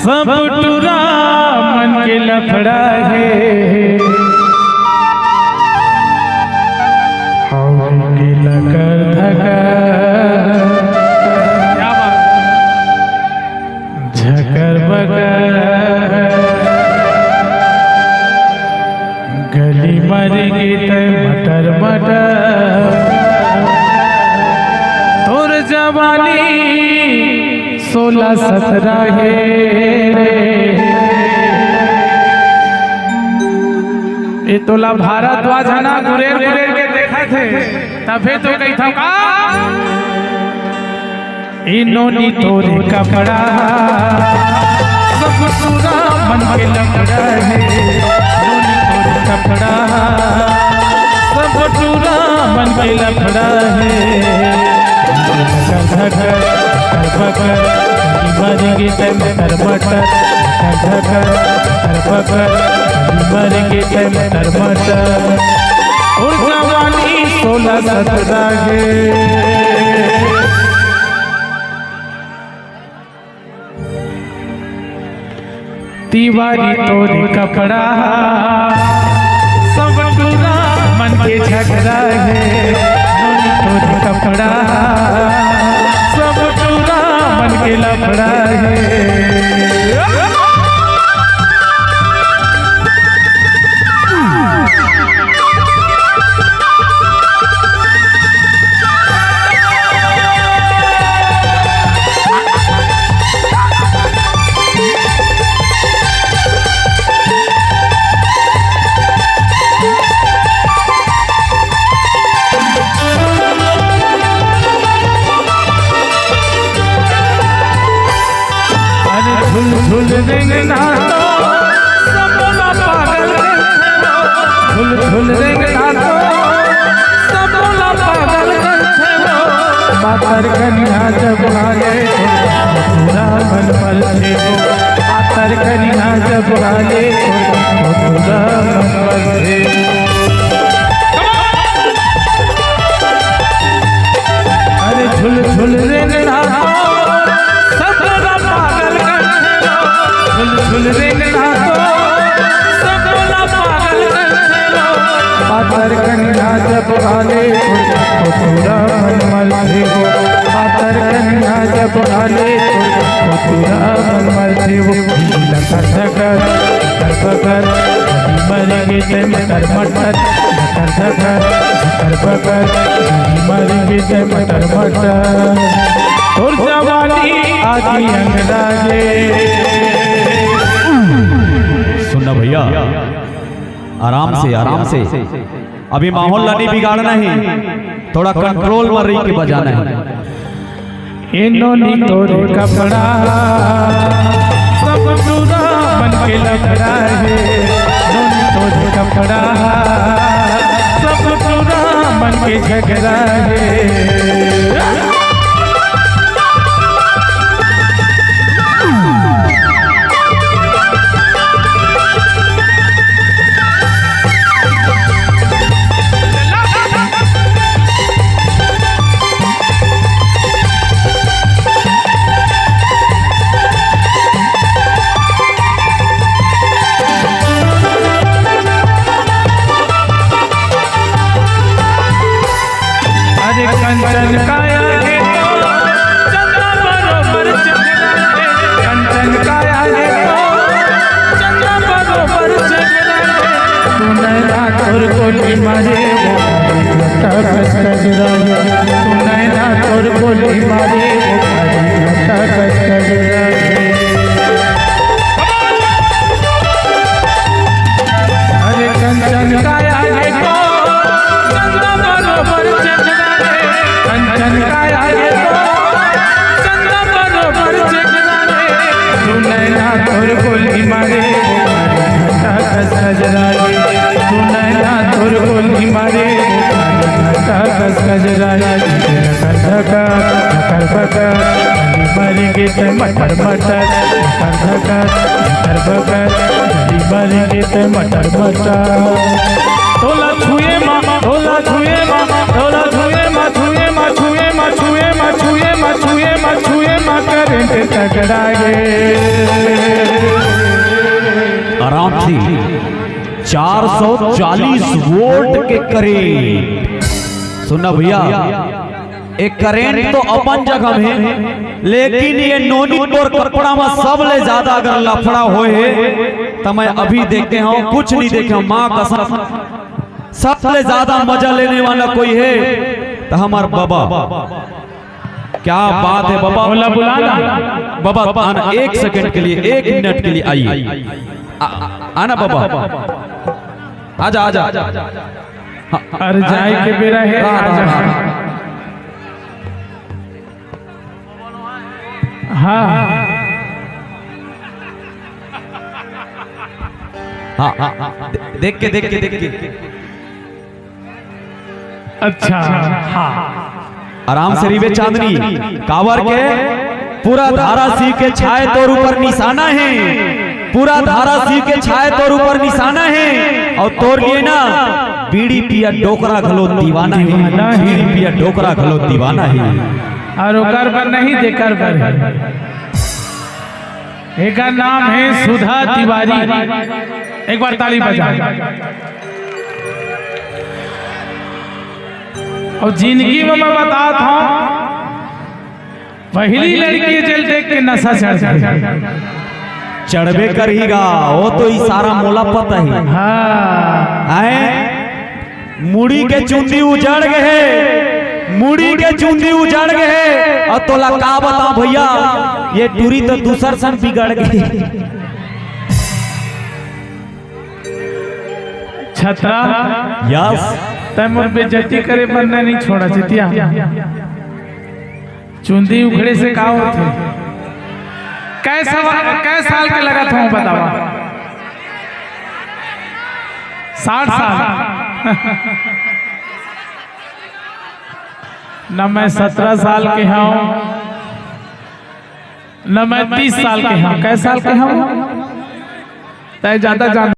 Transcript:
सब टूरा मन के लफड़ा है, हौले लकर धका झकर बगर गली मरेगी तय मटर मटर तोर जवानी 16-17 है। ये तोला भारद्वाज है ना, गुरेर गुरेर के देखा थे तबे तो कही था का इन्होंने तोरे कपड़ा सब पूरा मन के लफड़ा है, इन्होंने तोरे कपड़ा सब पूरा मन के लफड़ा है। मरेंगे तय मटर मटर मरेंगे तय मटर मटर और जवानी 16-17 है। तिवारी तोरे कपड़ा सब टूरा मन के झगड़ा है, तोरे कपड़ा सब टूरा मन के लफड़ा है। झुल रेंगना तो सबोला पागल झुल रेंगना तो सबोला पागल मातर कन्या जब हाले पूरा मन पर थे मातर कन्या जब हाले पूरा मन पर थे। अरे झुल रेंगना झुल रेंगना तो सबोला पागल पातर कन्या जब हाले पूरा मन मल थे वो पातर कन्या जब हाले पूरा मन मल थे वो लकर धकर बकर मरेंगे तय मटर मटर बकर मरेंगे तय मटर मटर और जवानी आदि अंगराजे। सुनना भैया, आराम से अभी माहौल नहीं बिगाड़ना है, थोड़ा कंट्रोल में रही के बजाना है। इन्होंने तोरे कपड़ा सब टूरा मन के लफड़ा है, इन्होंने तोरे कपड़ा सब टूरा मन के झगड़ा है। कंचन काया है तो चंद्रा बरोबर चंद्रा है, कंचन काया है तो चंद्रा बरोबर चंद्रा है। तू नैना तोर गोली मारे वो कस कजरा है, तू नैना तोर गोली मारे वो कस कजरा है। अरे कंचन काया है तो चंद्रा बरोबर चंद्रा है, कंचन काया है तो चंद्रा बरोबर चंद्रा है। तू नैना तोर गोली मारे कस कजरा है, तू नैना तोर गोली मारे कस कजरा है। धकर बकर मरेंगे तय मटर मटर बकर मरेंगे तय मटर मटर। तोला छुए मामा तोला छुए मामा तोला छुए मा छुए मा छुए मा छुए मा छुए मा छुए मा छुए मा करेंगे टकराए। आराम से 440 वोल्ट के करेंट। सुनना भैया, एक करेंट तो अपन जगह में, लेकिन ये नोनी और कपड़ा में सबले ज्यादा अगर लफड़ा होए तो मैं अभी देखे हूं, कुछ नहीं देखे हूं, मां कसम सबसे ज्यादा मजा लेने वाला कोई है तो हमार बाबा। क्या बात है बाबा, बुला बाबा आना 1 सेकंड के लिए, 1 मिनट के लिए आइए, आना बाबा, आजा आजा। अरे जाए के बेरा है, हाँ हाँ, देख के अच्छा, हाँ आराम से रिवे चांदनी कावर के पूरा धारा सी के छाए तोर ऊपर निशाना है, पूरा धारा सी के छाए तोर ऊपर निशाना है, और तोर लिए ना बीड़ी पिया डोकरा घलो दीवाना है, बीड़ी पिया डोकरा घलो दीवाना है। और ओकर पर नहीं देकर पर एक नाम है सुधा तिवारी। एक बार ताली बजाए। और जिंदगी में मैं बताता हूँ, पहली लड़की जल देख के नशा चढ़बे करेगा, वो तो इशारा मोला पता है। हाँ, मुड़ी के चुंदी उजड़ गए, मुड़ी के चुंदी उजड़ गए, और तोला का बता भैया, ये टूरी तो दूसर सन बिगड़ गई। छतरा यस, तैमूर बेइज्जती करे बनना नहीं छोड़ा चितिया। चुंदी उखड़े से का होते? कै साल के लगा था बतावा? 60 साल। न मैं 17 साल के हूँ, न मैं 30 साल के हूँ। कै साल के हूँ? तय ज्यादा जान